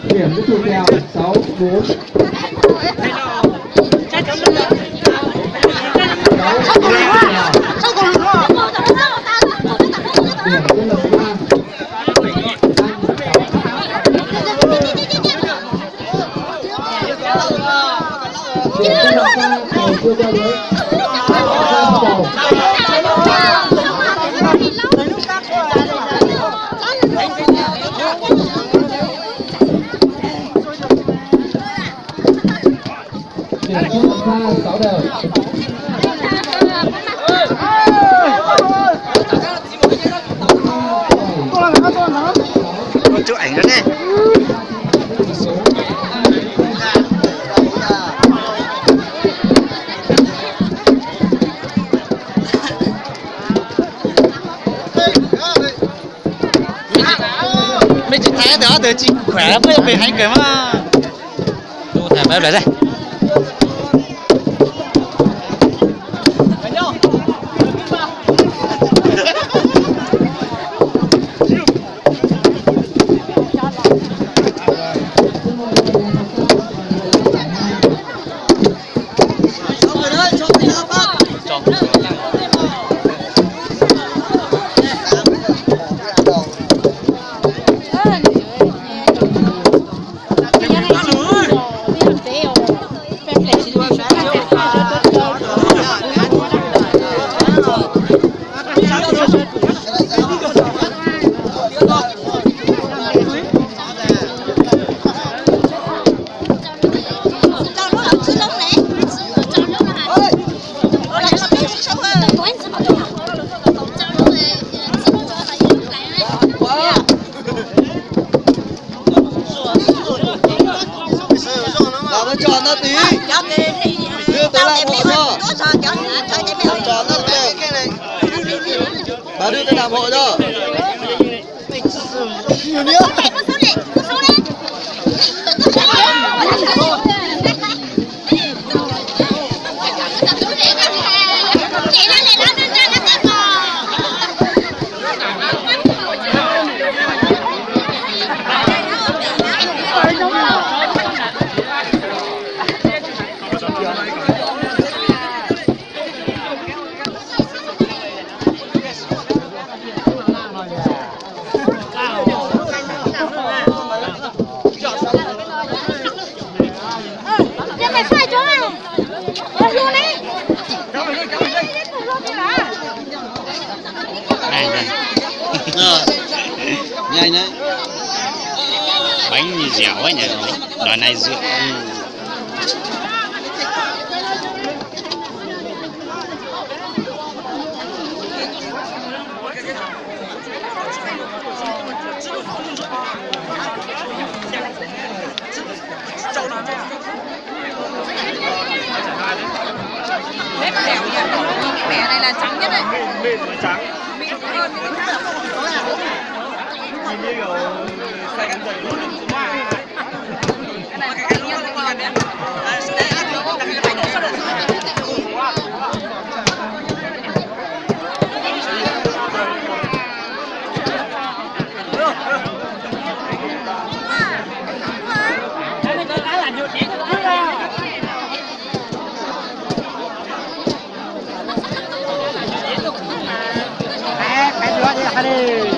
Điểm với thủ kèo 6-4. Sáu đều. Con chụp ảnh đó đi. Mấy chị thái đó từ chị khỏe mới về hành cái mà. Tôi thả bếp lại đây. Bà đưa cái đàm hộ cho. Nhiều nữa. Nhanh đấy. Bánh như dẻo ấy nhỉ. Đoạn này rượu. Bếp dẻo nhỉ. Mẻ này là trắng nhất đấy. Mịn và trắng. Mịn hơn những cái khác. Nhìn như kiểu xay ăn dày luôn. Cái này phải ăn nhiều thì ngon đấy. Đấy ăn nó có cái bánh nó rất là cái đi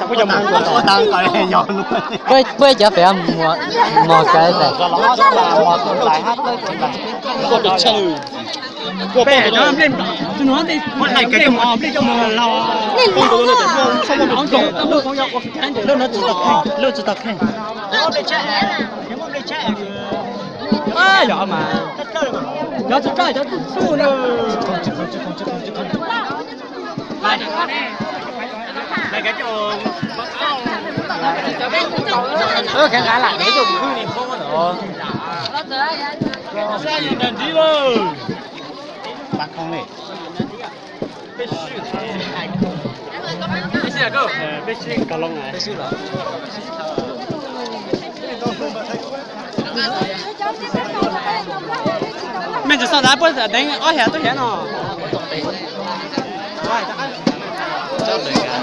bây giờ mình có tăng cái nhỏ luôn bây giờ phải một cái này nó rất là một con lại hát với con được chơi bé nó lên tôi nói đi con này cái mò đi cho mà lo con tôi nó không không không không không không không nó chỉ tập hành nó đi chơi nó đi chơi à nhỏ mà nó chỉ chơi cho su nữa này cái chỗ cái gái lại đấy dùng cứ nhìn không có được sao nhìn đàn đi rồi bác không này cái gì à cô cái gì cà lông này cái gì đó mình chỉ sao đá bữa giờ đánh ở hè tôi hè nó cho được cả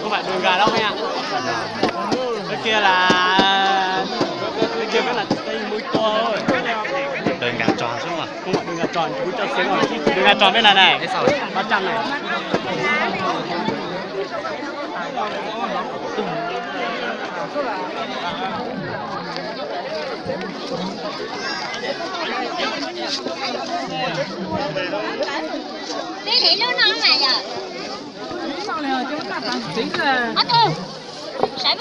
không phải đường gà đâu nha cái kia là tây mũi to thôi Đường gà tròn xuống à? không phải đường gà tròn mũi cho xíu rồi đường gà tròn bên này này 300 này đi thì nó ngon này giờ chính là sải